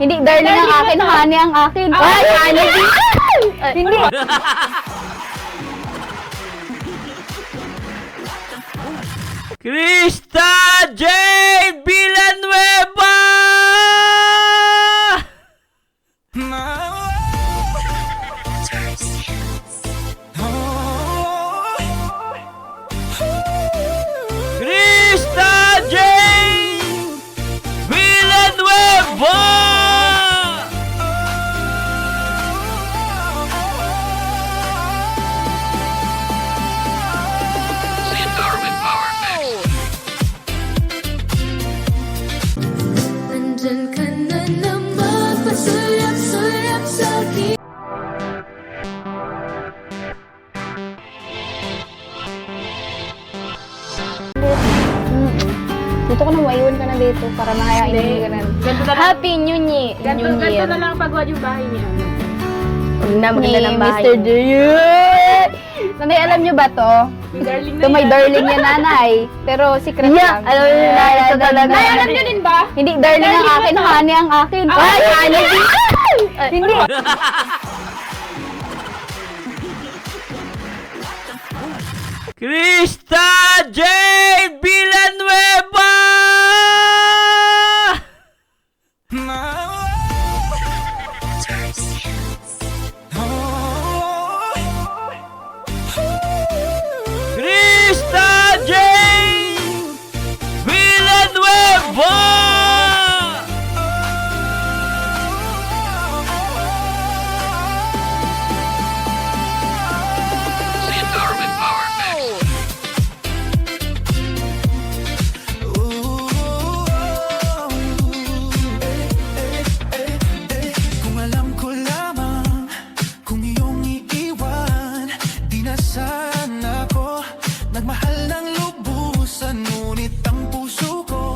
Hindi, darling ang akin, honey ang akin. Ay, honey. Hindi. Krista J. Villanueva! Krista J. Villanueva! Nandyan ka na naman, pasulap-sulap sa akin. Dito ka na, maiwan ka na dito para mahayain Hindi. ka na. Ganto na lang. Happy New Year! Ganto na lang pagwad yung bahay niya. Huwag na, maganda Ni ng bahay. Mr. Nanay, alam niyo ba to? May darling na Ito may yan. darling niya, nanay. Pero secret lang. alam niyo na, ito talaga. Nay, Alam niyo din ba? Hindi, darling ang akin, honey ang akin. Ay, honey. Hindi. Krista J. Villanueva! Krista J. Villanueva! Kung alam ko lamang, kung iyong iiwan, di na sana ako nagmahal ng lubusan. Ngunit ang puso ko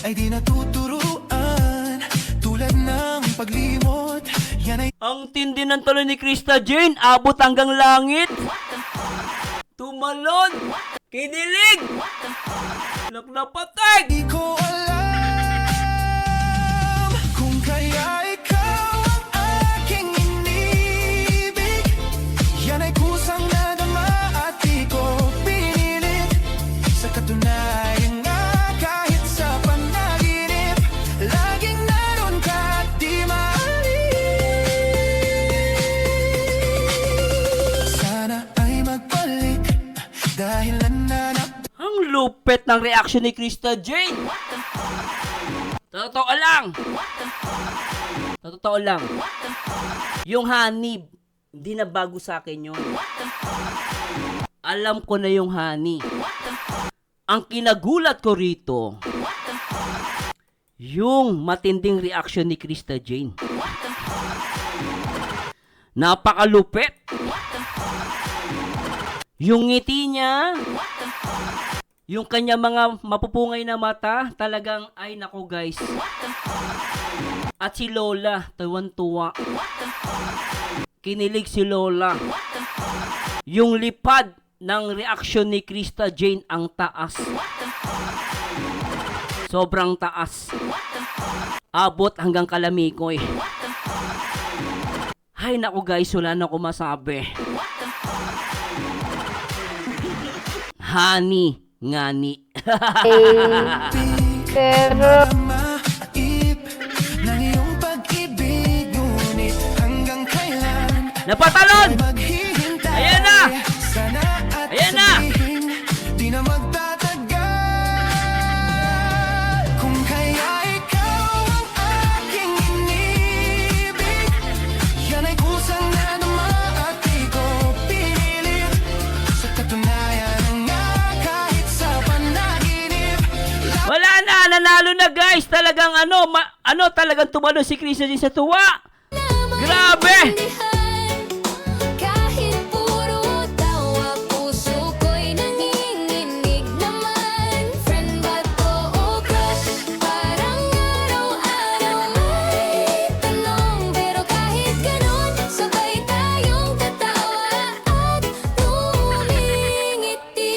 ay di natuturuan, tulad ng paglimot. Yan ay Ang tindi ng tuloy ni Krista Jane, abot hanggang langit. Tumalon, kinilig, napatig. di ko alam kung kaya ikaw ang aking inibig. Yan ay kusang nadama at di ko pinilit. Sa katunayan nga, kahit sa panaginip, laging naroon ka at di maalis. Sana ay magbalik dahil nananap. Ang lupet ng reaction ni Krista Jane. Totoo lang. Totoo lang. Yung honey, hindi na bago sa akin yun. Alam ko na yung honey. Ang kinagulat ko rito, yung matinding reaction ni Krista Jane. Napakalupet. Yung ngiti niya, yung kanya mga mapupungay na mata, talagang, ay nako guys. At si Lola, tuwan-tuwa. Kinilig si Lola. Yung lipad ng reaksyon ni Krista Jane ang taas. Sobrang taas. Abot hanggang kalamikoy. Ay nako guys, wala na ako masabi. Honey, ngani. Pero, Maip ng iyong pag-ibig, ngunit hanggang kailan Napatalon! maghihintay? Ayan na! Sana at Ayan na! sabihin, di na magtatagal. Kung kaya ikaw ang aking inibig, yan ay kusang nadama at di ko pinilit. Sa katunayan nga, kahit sa panaginip, Wala na, nanalo na guys. Talagang talagang tumalo si Krista Jane sa tuwa. Grabe! Kahit puro tawa, puso ko'y nanginginig naman. Friend ba to o crush? Parang araw-araw may tanong. Pero kahit ganun, sabay tayong tatawa at ngumingiti.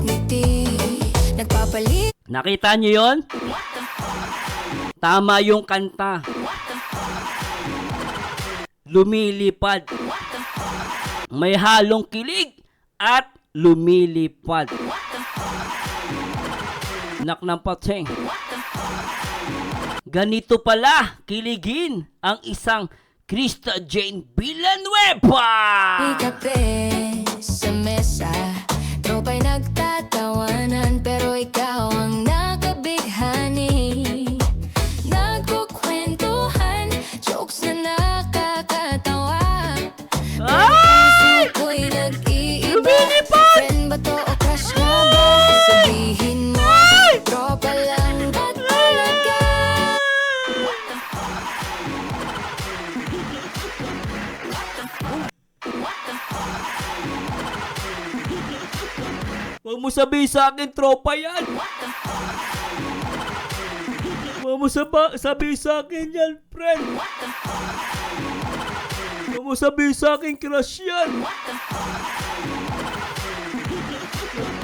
ngiti nagpapalit. Nakita niyo yon? Tama yung kanta. Lumilipad. May halong kilig at lumilipad. Nak ng pating. Ganito pala kiligin ang isang Krista Jane Villanueva. Kape sa mesa, tropa'y nagtatawanan, pero ikaw ang nakabighani. Nagkukwentuhan, jokes na nakakatawa. Ay! Puso'y nag-iiba. Lumilipad! Friend ba to o crush na ba? Sabihin mo, tropa lang ba talaga? Huwag mo sabihin sa akin, tropa yan. Huwag mo sabihin sa akin yan, friend. Huwag mo sabihin sa akin, crush yan.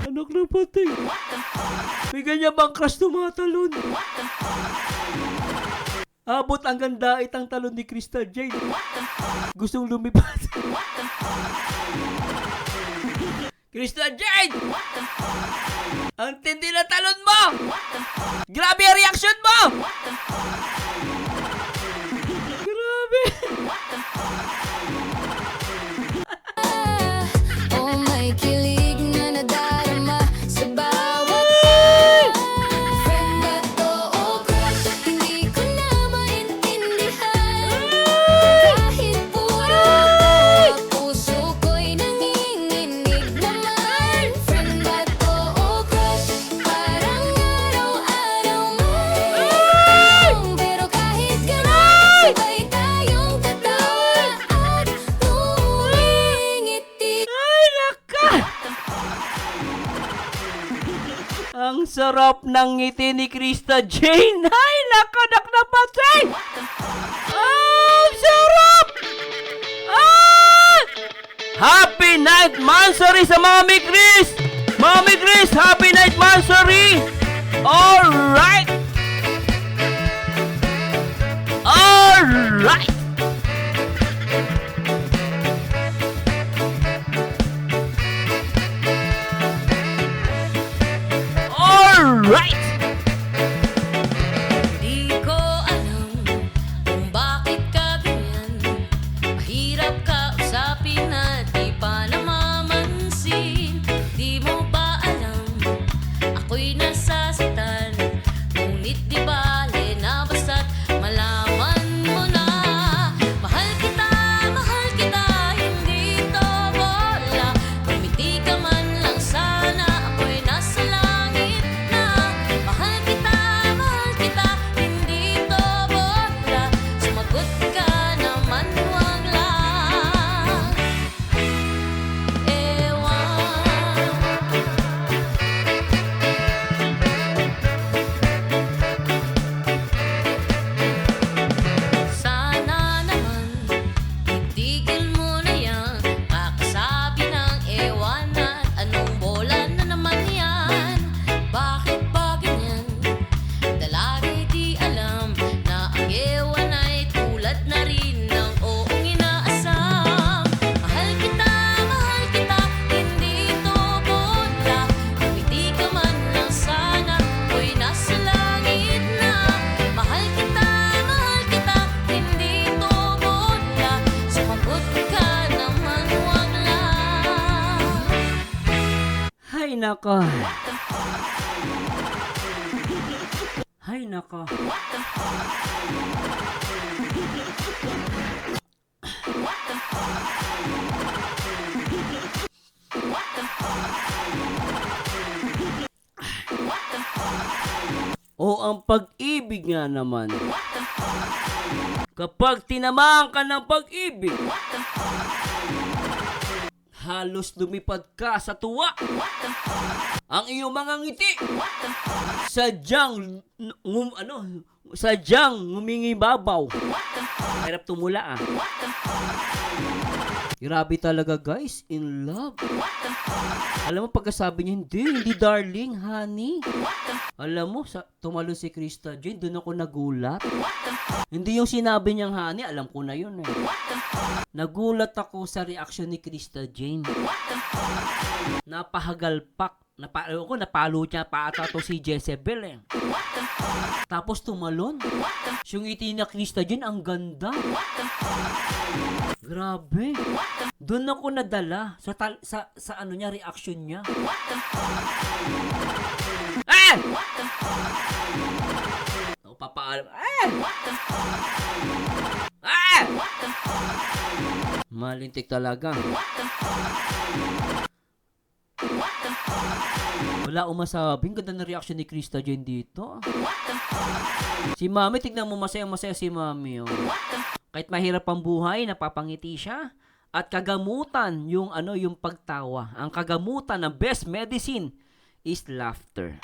Anak ng patay. May ganyan bang crush tumatalon? Abot ang ganda itang talon ni Krista Jane. Gustong lumipad. Krista Jade! Ang tindi na talon mo! Grabe ang reaction mo! Grabe! Oh, may kilig na nadarama sa bawat friend ba to o crush? Hindi ko na maintindihan. Kahit puro tawa, puso ko'y nanginginig naman. Friend ba to o crush? Parang araw-araw mayroon. Pero kahit gano'n, sabay tayong tatawa at ngumingiti. Ay, naka! Ang sarap ng ngiti ni Krista Jane! Ay, naka, naknapatay! Ang sarap! Ah! Happy Night Mansari sa Mami Chris! Mami Chris, Happy Night Mansari! Alright! Alright! Alright! Di ko alam kung bakit ka ganyan. Mahirap ka usapin at di pa namamansin. Di mo ba alam ako'y nasasaktan? Ngunit di bale na basta't malaman mo na. Mahal kita, hindi to bola. Kumiti ka man lang sana, ako'y nasa langit na. Mahal kita, hindi to bola. Sumagot ka naman, wag lang ewan. Sana naman itigil mo na yan. Kakasabi ng ewan at anong bola na naman yan. Bakit ba ganyan? Dalagay di alam na ang ewan ay tulad na rin ng oong inaasam. Mahal kita, hindi to bola. Kumiti ka man lang sana, ako'y nasa langit na. Mahal kita, hindi to bola. Sumagot ka naman, wag lang. Hay nako. Hay nako. O ang pag-ibig nga naman. Kapag tinamaan ka ng pag-ibig, halos lumipad ka sa tuwa. Ang iyong mga ngiti, sadyang ngumingibabaw. Hirap tumula ah. Grabe talaga guys, in love. Alam mo pagkasabi niya, hindi darling, honey. Alam mo, tumalo si Krista Jane, doon ako nagulat. Hindi yung sinabi niyang honey, alam ko na yun eh. Nagulat ako sa reaksyon ni Krista Jane. Napahagalpak. Napalo niya pa ata to si Jezebel eh. Tapos tumalon. Yung ngiti na Krista Jane, ang ganda. Grabe. Doon ako nadala sa ano niya, reaction niya. Ah! O, papaalam. Ah! Ah! Malintik talaga. Wala akong masabing. Ganda na reaction ni Krista Jane dito. Si Mami, tignan mo, masaya-masaya si Mami. Oh. Kahit mahirap ang buhay, napapangiti siya. At kagamutan, yung pagtawa. Ang kagamutan ng best medicine is laughter.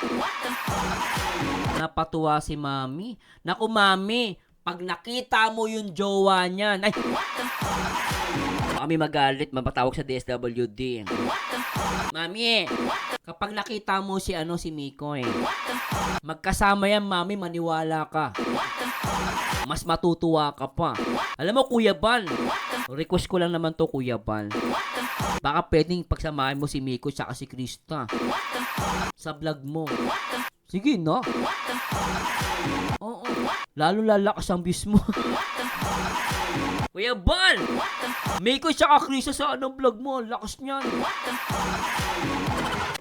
Napatuwa si Mami. Naku, Mami, pag nakita mo yung jowa niya, ay, kami magalit, mapatawag sa DSWD. Mami, kapag nakita mo si Miko magkasama yan, Mami, maniwala ka. Mas matutuwa ka pa. Alam mo, Kuya Bal, request ko lang naman to, Kuya Bal. Baka pwedeng pagsamahin mo si Miko at si Krista sa vlog mo. Sige, no? Oo. Lalo lalakas ang views mo. Kuya Bal, Miko at Krista sa vlog mo. Lakas niyan.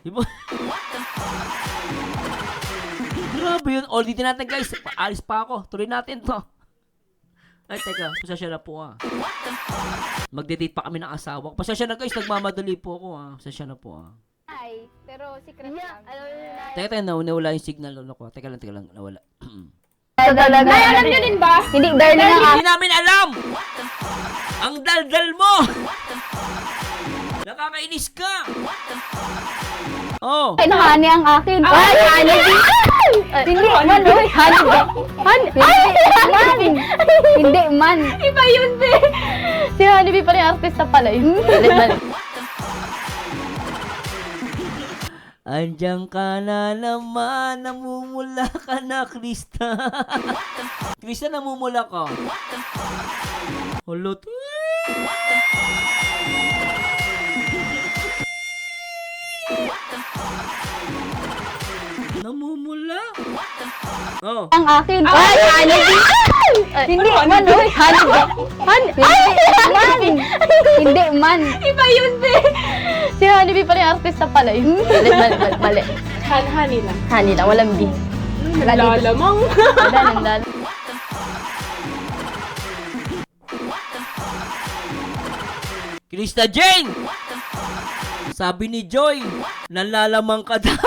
Diba? Grabe yun. O, dito natin guys. Alis pa ako. Tuloy natin to. Ay, teka. Pasasya na po Magde-date pa kami ng asawa ko. Pasasya na guys. Nagmamadali po ako Pasasya na po Ay, pero secret lang. Teka, nawala yung signal ko. Teka lang. Nawala. Ito talaga. Ay, alam niyo din ba? Hindi, darling ang Hindi namin alam! Ang daldal mo! Nakakainis ka! Oh! akin. Honey ang akin. Ay, honey. Hindi man, uy. Honey ba? Honey. Hindi man. Hindi man. Iba yun, be. Si Honey B pala yung artista pala yun. Balik. Andiyan ka na naman, namumula ka na, Krista. Krista, namumula ka. Hulot. Namumula. Oh. Ang akin. Ay, Honey B. Hindi man, uy. Honey ba? Honey. Hindi man. Hindi man. Iba yun, be. Si Honey B pala yung artista pala yun. Balik. Honey lang. Honey lang, walang B. Lalamang. Nandala. Krista Jane! Sabi ni Joy, nalalamang ka daw.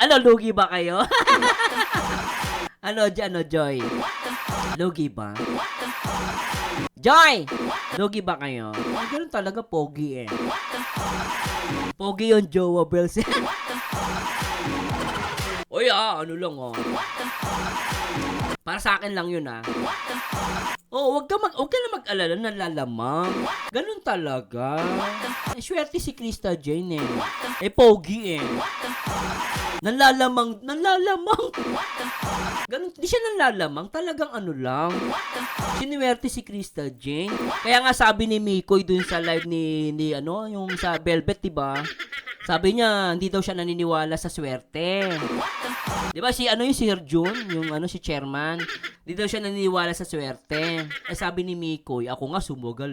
Ay, lugi ba kayo? Joy? Lugi ba? Joy! Lugi ba kayo? Ay, ganun talaga, pogi Pogi yung jowa, Bells. Uy, ano lang, Para sa akin lang yun, wag ka na mag-alala, nalalamang. Ganun talaga. Swerte si Krista Jane, pogi, Nalalamang. Ganun, di siya nalalamang. Talagang ano lang. Sinuwerte si Krista Jane. Kaya nga sabi ni Mikoy dun sa live ni yung sa Velvet, diba? Sabi niya, hindi daw siya naniniwala sa swerte. Diba si yung Sir Jun, si chairman, hindi daw siya naniniwala sa swerte. Sabi ni Mikoy, ako nga sumugal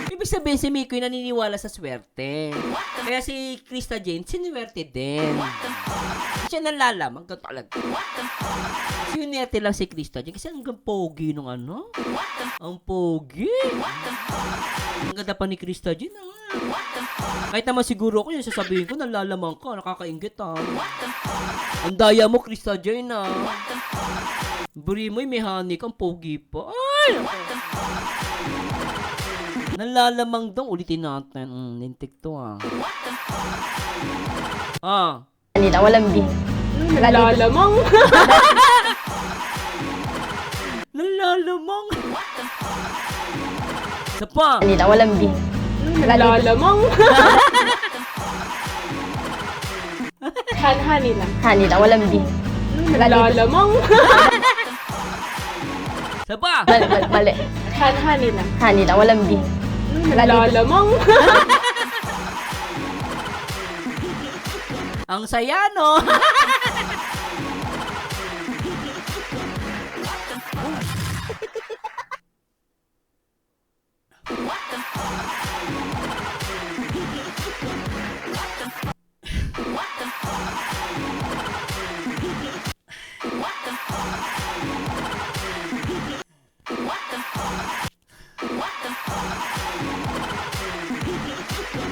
Ibig sabihin si Mikoy naniniwala sa swerte. Kaya si Krista Jane, sinuwerte din. Hindi siya nalalamang talaga. Sinuwerte lang si Krista Jane kasi hanggang pogi nung ang pogi. Ang ganda pa ni Krista Jane, Kahit naman siguro ako yung sasabihin ko, nalalamang ka, nakakaingit Ang daya mo, Krista Jane Buri mo, may honey kang pogi pa. Ay! Nalalamang daw, ulitin natin. Nintik to Honey lang, walang B. Lalamang. Nalalamang. Isa pa. Hanila, walang B. Nalalamang. Hani lang. Hanila, walang B. Nalalamang. Isa pa. Mali. Hani lang. Hanila, walang B. Nalalamang. Ang saya, no?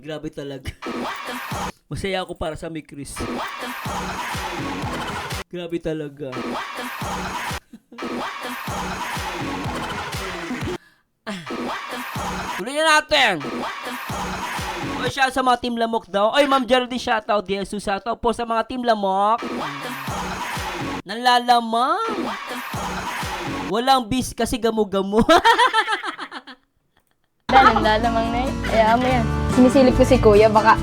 Grabe talaga. Masaya ako para sa may Chris. Grabe talaga. Tuloy na natin. O siya sa mga Team Lamok daw. Oy, Ma'am Geraldine, shoutout. Jesus, shoutout po sa mga Team Lamok. Nalalamang. Walang bis kasi gamo-gamo. Ang lalamang na eh. Hayaan mo yan. Sinisilip ko si kuya, baka...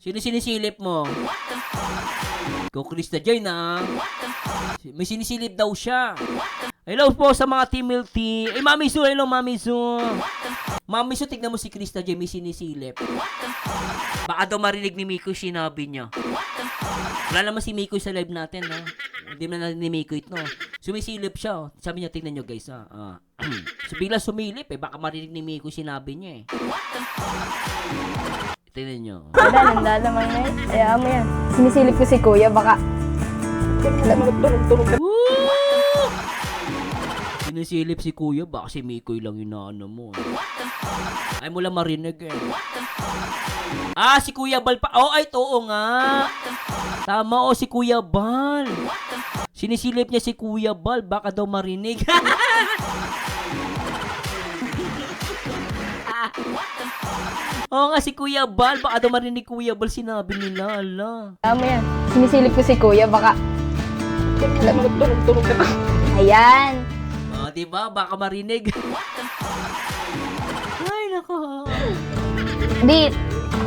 Sino sinisilip mo? Go Krista Joy na. May sinisilip daw siya. Hello po sa mga Team Milty. Eh, Mami Su, hello Mami Su. Mami Su, tignan mo si Krista Joy, may sinisilip. Baka daw marinig ni Miko sinabi niya. Wala naman si Miko sa live natin, ha? Hindi na natin ni Miko ito. Sumisilip siya, oh. Sabi niya, tignan nyo guys, ha? So, bigla sumilip, eh. Baka marinig ni Miko sinabi niya, eh. Tignan nyo. Ang lalamang na eh. Hayaan mo yan. Sinisilip ko si kuya, baka... Woo! Sinisilip si Kuya, baka si Mikoy lang yung naano mo. Ay mo lang marinig eh. Ah, si Kuya Bal pa. Oh, ay, oo nga. Tama, oh, si Kuya Bal. Sinisilip niya si Kuya Bal, baka daw marinig. Oo nga, si Kuya Bal, baka daw marinig Kuya Bal, sinabi nila, ala. Hayaan mo yan. Sinisilip ko si kuya, baka... Ayan. Oh, diba? Baka marinig. Ay, nako. Di,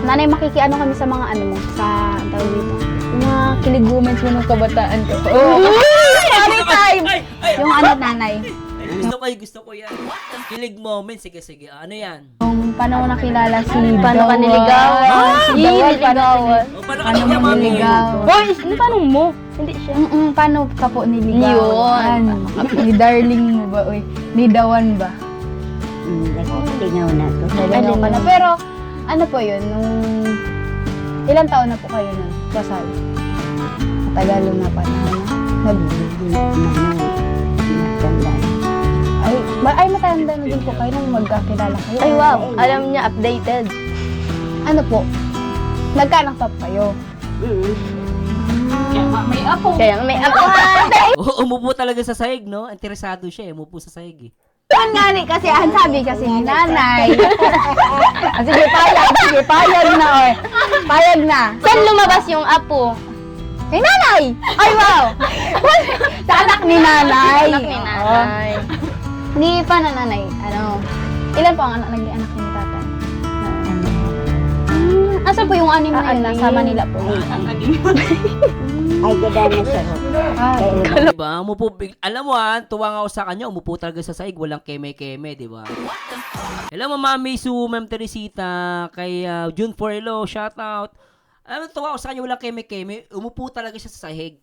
nanay, makikiano kami sa mga ano mo, sa, ang tawag dito, yung mga kilig moments mo nung kabataan ko. Oo. Nanay time! Yung ano, nanay. Gusto ko yan. Kilig moment. Sige. Ano yan? Yung paano mo nakilala si Paano ka Dawan. niligawan? Si Dawan, niligawan. O, paano ka Paano mo niya, mami? niligawan? Boy, paano mo? Hindi siya. Paano ka po niligawan? Yun. Ni darling mo ba? Uy, ni Dawan ba? Lingaw na to. Naligaw ka na. Pero, ano po yun? Nung ilang taon na po kayo nun? Kasal? Matagal na pa na. Ay, matanda na din po kayo nung magkakilala kayo. Ay, wow. Alam niya, updated. Ano po? Nagkaanak pa po kayo? Kaya may apuhan. Umupo talaga sa sahig, no? Interesado siya, umupo sa sahig, eh. Yun nga ni, kasi ang sabi kasi ni nanay. Sige, payag na, oy. Payag na. Saan lumabas yung apo? Kay nanay! Ay, wow! Sa anak ni nanay. Anak ni nanay. Hindi pa na nanay. Ano? Ilan po ang naging anak ni tatay? Asan po yung anim na yun? Nasa Manila po. Ay, ganda na siya. Diba? Umupo, alam mo tuwa nga ako sa kanya, umupo talaga sa sahig, walang keme-keme, diba? Hello, Mami Su, Ma'am Teresita, kay June Forelo, shoutout. Alam mo, tuwa ako sa kanya, walang keme-keme, umupo talaga siya sa sahig.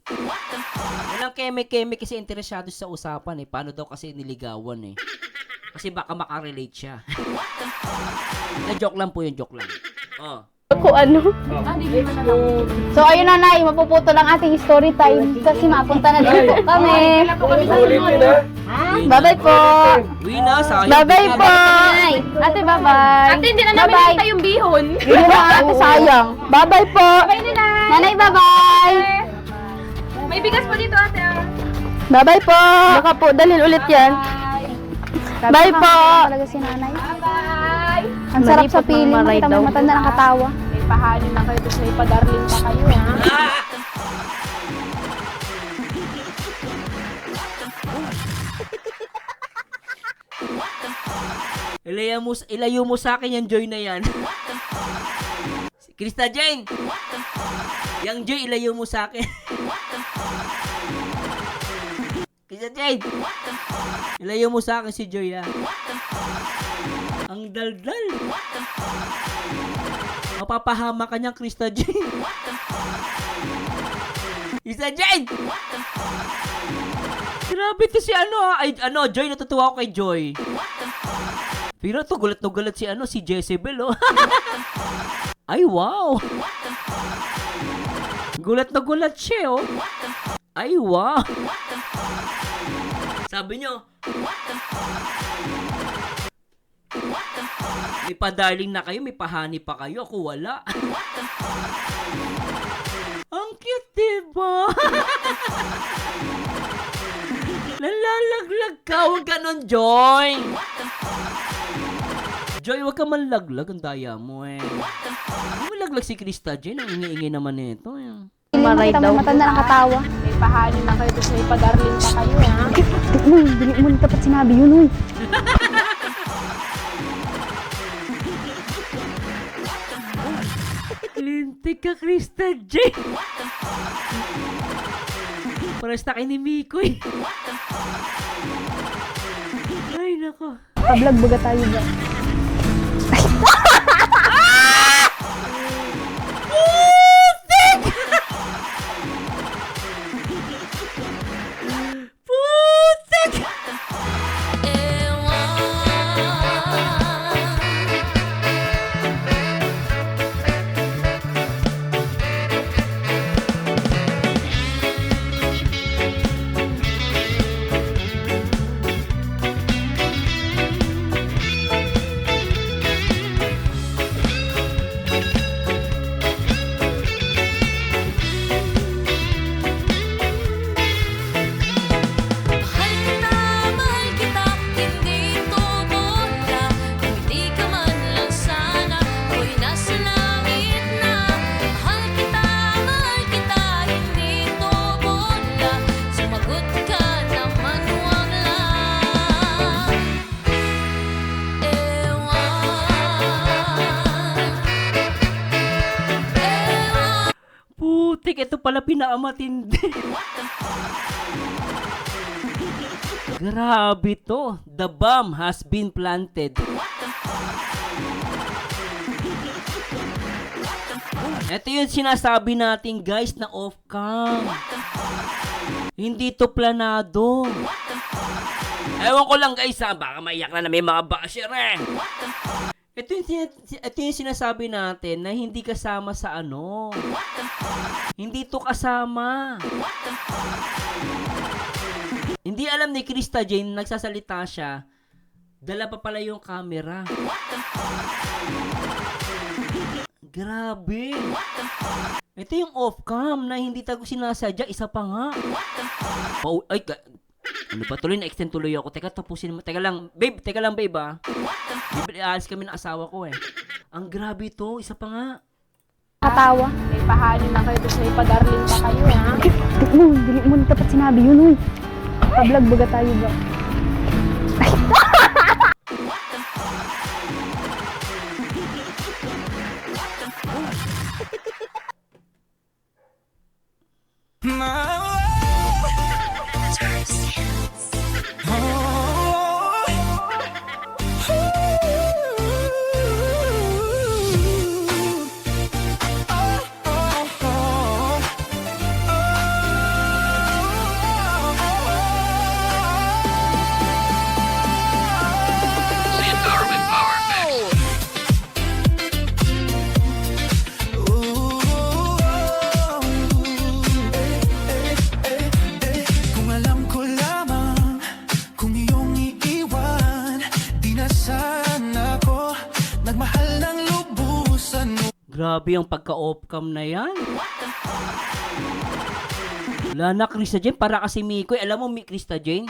Walang keme-keme kasi interesado siya sa usapan, eh. Paano daw kasi niligawan, eh. Kasi baka makarelate siya. Na-joke lang po yun, joke lang. Oh. Ako ano? So, ayun nanay, mapuputo lang ating story time kasi mapunta na din po kami. Bye-bye po. Uwi na, sayang. Bye-bye po. Ate, bye-bye. Ate, hindi na namin nakita yung bihon. Hindi na ate, sayang. Bye-bye po. Bye nila. Nanay, bye-bye. May bigas pa dito, ate. Bye-bye po. Baka po, dalhin ulit yan. Bye po. Talaga si nanay. Bye. Ang sarap sa piling. Makita mo matanda ng katawa. May pahanin na kayo, tapos may padarling pa kayo, ha? Ilayo mo sa akin yung Joy na yan. Krista Jane! Yang Joy, ilayo mo sa akin. Krista Jane! Ilayo mo sa akin si Joy, ha? Ang daldal. Mapapahama ka niyang, Krista Jane. Krista Jane! Grabe to si Joy, natutuwa ako kay Joy. Pero to, gulat na gulat si Jezebel, oh. Ay, wow. Gulat na gulat siya, oh. Ay, wow. Sabi nyo, may pa-darling na kayo, may pa-honey pa kayo. Ako wala. Ang cute, diba? Nalalaglag ka. Huwag ganon, Joy. Joy, huwag ka manlaglag. Ang daya mo, eh. Huwag malaglag si Krista Jane. Ang ingi-ingi naman nito, eh. Maray daw. Matanda ng katawa. May pahali na kayo, tapos may padarling pa kayo, ha? Uy, dili mo dapat sinabi yun, uy. Lintik ka, Krista Jane. Pares na kay ni Mikoy. Ay, nako. Pablog baga tayo ba? Putik! Mahal kita, hindi ito bola. Kung hindi ka man lang sana, ako'y nasa langit na. Mahal kita, hindi ito bola. Sumagot ka naman, wag lang. Putik, ito pala pinakamatindi. Grabe to. The bomb has been planted. Ito yung sinasabi natin, guys, na off-cam. Hindi to planado. Ewan ko lang, guys, ha. Baka maiyak na may mga basher, eh. Ito yung sinasabi natin na hindi kasama sa ano. Hindi to kasama. Hindi alam ni Krista Jane, nagsasalita siya, dala pa pala yung camera. Grabe. Ito yung off-cam na hindi tago sinasadya, isa pa nga. Ano ba, tuloy na-extend tuloy ako. Teka, tapusin mo. Teka lang, babe, ah. Aalis kami ng asawa ko, eh. Ang grabe to, isa pa nga. Katawa. May pahali na kayo, tapos may padarling pa kayo, ha? Uy, dili mo dapat sinabi yun, uy. Pablog baga tayo ba? Kung alam ko lamang kung iyong iiwan, di na sana ako nagmahal ng lubusan mo. Grabe yung pagka-off-cam na yan. Wala na, Krista Jane. Para kasi Mikoy. Alam mo, Krista Jane?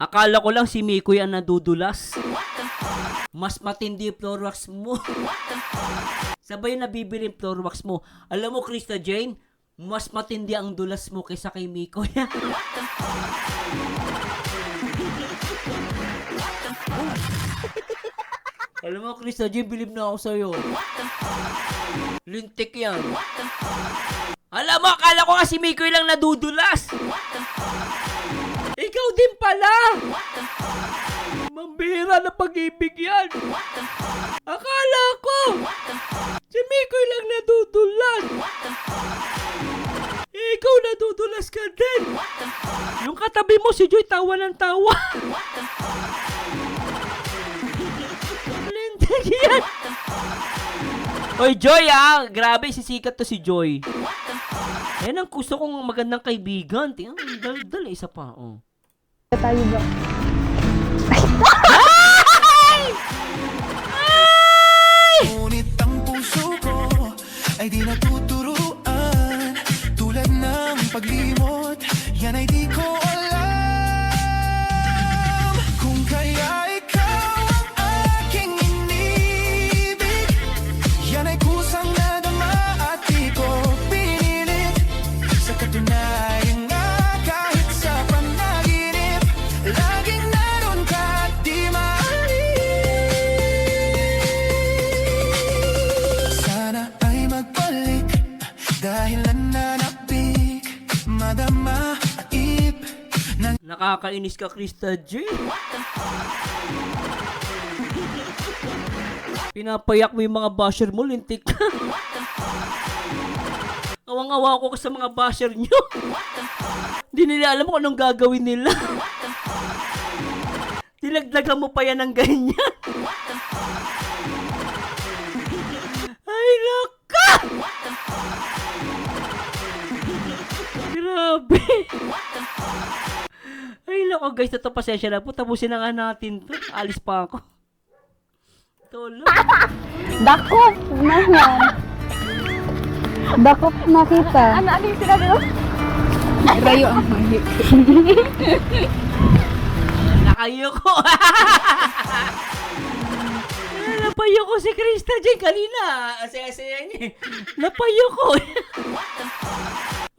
Akala ko lang si Mikoy ang nadudulas. Mas matindi yung floor wax mo. Sabay nabibili yung floor wax mo. Alam mo, Krista Jane, mas matindi ang dulas mo kaysa kay Mikoy. Alam mo, Krista Jane, bilib na ako sa'yo. Lintik yan. Alam mo, akala ko nga si Mikoy lang nadudulas. Ikaw din pala. Mambihira na pag-ibig yan. Akala ko si Mikoy lang nadudulas. Ikaw nadudulas ka din. Yung katabi mo, si Joy, tawa ng tawa. Lintik yan. Oy, Joy grabe, sisikat to si Joy. Yan ang gusto kong magandang kaibigan. Tingnan, dal isa pa. Oh. Tayo ba? Ngunit ang puso ko ay di natuturuan. Tulad ng paglimot, yan ay di ko alam. Kung kaya ikaw ang aking inibig, yan ay kusang nadama at di ko pinilit. Sa katunayan nga kahit sa panaginip, laging naroon ka at di maalis. Sana ay magbalik dahil nananapik, madama at ip ng Nakakainis ka, Krista J. Pinapayak mo yung mga basher mo, lintik ka. Awang-awa ko sa mga basher nyo. Hindi nila alam kung anong gagawin nila. Dilagdagan mo pa yan ng ganyan. Ay, naka! Grabe. Ay, nako guys, ito pasensya na po. Tapusin na nga natin to. Alis pa ako. Tolo. Dakop naman. Dakop nakita. Ano yung sinabi mo? Rayo ang mahit. Nakayo ko. Napayo ko si Krista dyan kanina. Asaya-asaya niya. Napayo ko.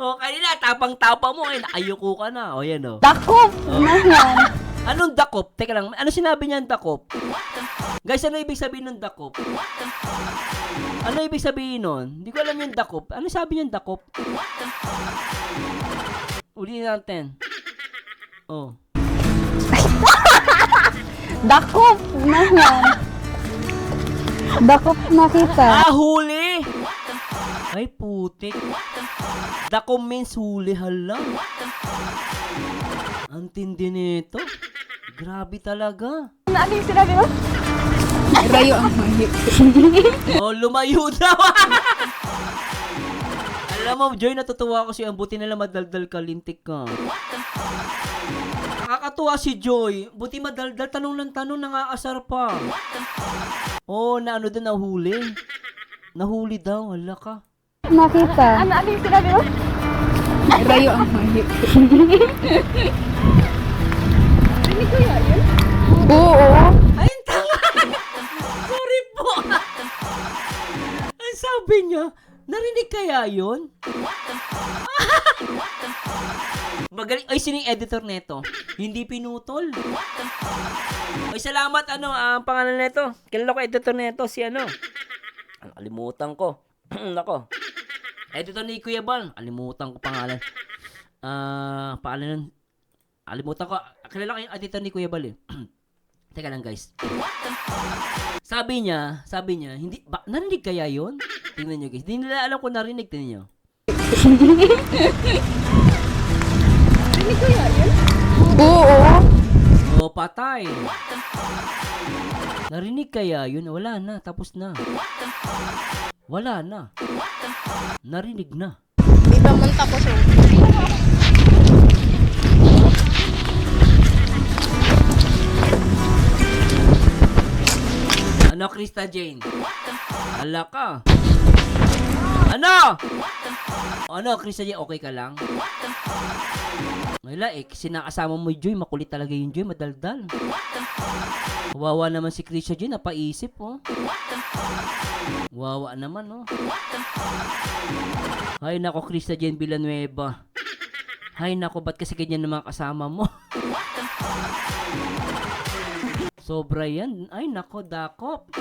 O, kanina, tapang-tapang mo. Nakayuko ka na. O, yan o. Dakop naman. Anong dakop? Teka lang, ano sinabi niya dakop? Guys, ano ibig sabihin ng dakop? Ano ibig sabihin nun? Hindi ko alam yung dakop. Ano sabi niya dakop? Ulitin natin. Oh. Dakop naman. Dakop nakita. Huli! Ay, putik. Dakop means huli, hala. Ang tindi nito. Grabe talaga. Ano yung sinabi mo? Rayo ang mahit. Oh, lumayo daw. Alam mo, Joy, natutuwa ako ang buti nila madaldal ka, lintik ka. Nakakatuwa si Joy. Buti madaldal, tanong ng tanong, nangaasar pa. Oh, na ano doon, nahuli. Nahuli daw, hala ka. Nakita. Ano yung sinabi mo? Rayo ang mahit. Hindi ko yun. Oo. Ay, tanga! Sorry po. Ang sabi niya, narinig kaya yun? Magaling. Ay, sino yung editor neto? Hindi pinutol. Ay, salamat, ang pangalan neto. Kilala ko editor neto, si Kalimutan ko. Nako. Editor ni Kuya Bal. Kalimutan ko pangalan. Pangalan nun. Kalimutan ko. Kilala ko yung editor ni Kuya Bal eh. Teka lang guys. Sabi niya, hindi, narinig kaya yun? Tingnan nyo guys. Hindi nila alam kung narinig. Tingnan nyo. Hindi ko yun. Oo. O, patay. Narinig kaya yun? Wala na. Tapos na. Wala na. Narinig na. Di ba munta ko siya? Ano, Krista Jane? Ala ka. Ano? Ano, Krista Jane? Okay ka lang? Wala eh. Sinakasama mo yung Joy. Makulit talaga yung Joy. Madaldal. Wawa naman si Krista Jane. Napaisip, oh. Wawa naman, oh. Ay, nako, Krista Jane Villanueva. Ay, nako, ba't kasi ganyan ng mga kasama mo? Sobra yan. Ay, nako, dakop.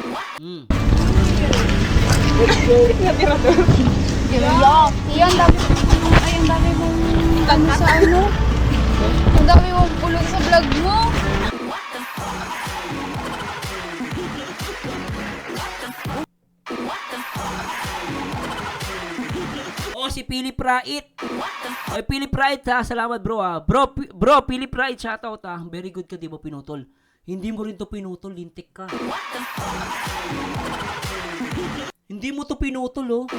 Iyan, dami. Ay, ang dami mong ano sa ano. Ang dami mong pulong sa vlog mo. Oh, si Philip Wright. Ay, Philip Wright ha. Salamat bro ha. Bro, Philip Wright, shoutout ha. Very good ka, di mo pinutol. Hindi mo rin to pinutol, lintik ka. Hindi mo to pinutol, oh.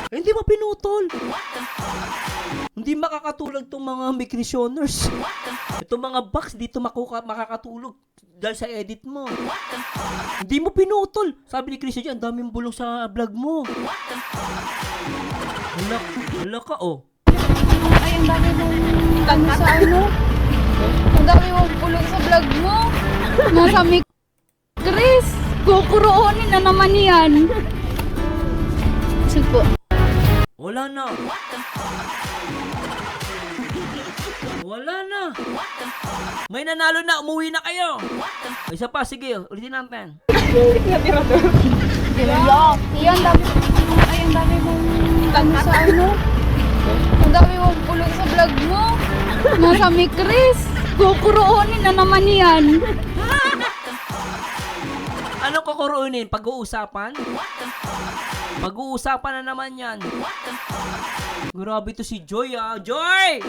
Hindi mo pinutol. Hindi makakatulog tong mga microsioners. Itong mga box dito makakatulog dahil sa edit mo. Hindi mo pinutol. Sabi ni Chris dyan, ang daming bulong sa vlog mo. Hala ka, oh. Ay, ang dami mong ano sa ano. Ang dami mong pulong sa vlog mo. Nasa mic. Chris, kukuroonin na naman yan. Sige po. Wala na. Wala na. May nanalo na, umuwi na kayo. Isa pa, sige, ulitin natin. Iyan, dami. Ay, ang dami mong ano sa ano. Ang dami mong pulong sa vlog mo. Nasa mic, Chris. Kukuroonin na naman yan. Anong kukurunin? Pag-uusapan? Pag-uusapan na naman yan. Grabe to si Joy ah. Joy!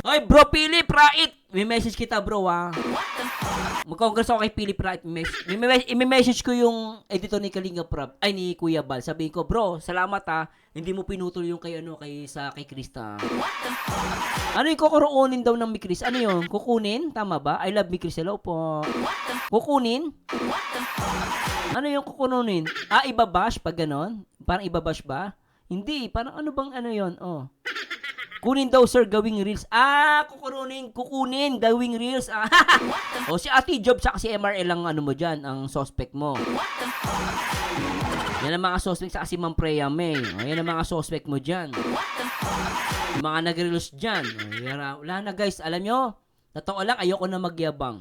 Ay bro, Philip Wright! May message kita bro ah. Mag-congress ako kay Philip Wright. I-message ko yung editor ni Kalinga Prab. Ay, ni Kuya Bal. Sabihin ko, bro, salamat ah. Hindi mo pinutol yung kay Krista. Ano yung kukurunin daw ng Chris? Ano yun? Kukunin? Tama ba? I love Chris. Hello po. Kukunin? Ano yung kukunin? Ah, ibabash pag ganon? Parang ibabash ba? Hindi. Parang ano bang ano yun? Oh. Kunin daw sir, gawing reels. Ah, kukunin, gawing reels. Ah. O si Ate Job sa si MRL ang ano mo dyan, ang suspect mo. Yan ang mga suspect sa si Ma'am Freya May. O, yan ang mga suspect mo dyan. Yung mga nag-reels dyan. O, wala na guys, alam nyo, totoo lang, ayoko na magyabang.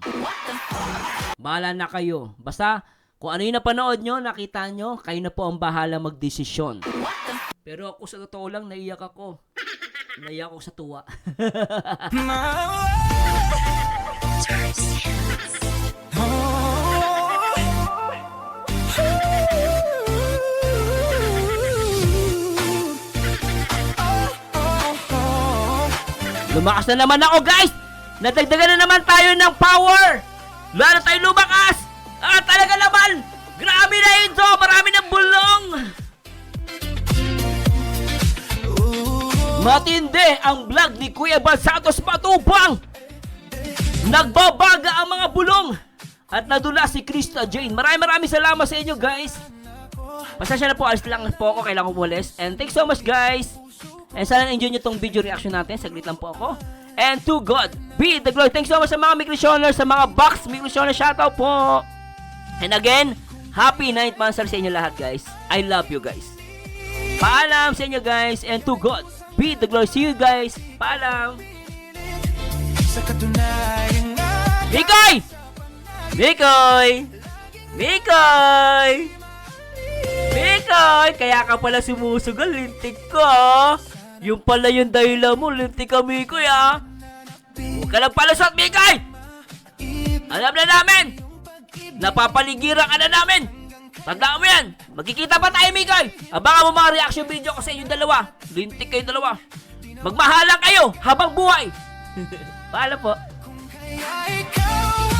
Bahala na kayo. Basta, kung ano yung napanood nyo, nakita nyo, kayo na po ang bahala magdesisyon. Pero ako sa totoo lang, naiyak ako. Naiyak ako sa tuwa. Lumakas na naman ako guys! Nadagdagan na naman tayo ng power! Lalo tayo lumakas! Ah, talaga naman! Grabe na ito! Marami ng bulong! Matindi ang vlog ni Kuya Bal Santos Matubang! Nagbabaga ang mga bulong! At nadula si Krista Jane. Maraming salamat sa inyo guys! Pasensya na po, alis lang po ako, kailangan ko umalis. And thanks so much guys! And sana enjoy nyo tong video reaction natin. Saglit lang po ako. And to God be the glory. Thanks so much sa mga microsioners, sa mga box microsioners. Shoutout po! And again, happy 9th month sa inyo lahat guys. I love you guys. Paalam sa inyo guys. And to God be the glory. See you guys. Paalam. Sa katunayan nga Mikoy! Mikoy! Mikoy! Mikoy! Kaya ka pala sumusugal. Lintik ko. Yung pala yung dahilan mo. Lintik ka, Mikoy ah. Huwag ka lang palusot, Mikoy! Alam na namin! Napapaligiran ka na namin! Tandaan mo yan! Magkikita pa tayo, Mikoy! Abangan mo mga reaction video ko sa inyong dalawa. Lintik kayong dalawa. Magmahalan kayo habang buhay! Paalam po. kaya ikaw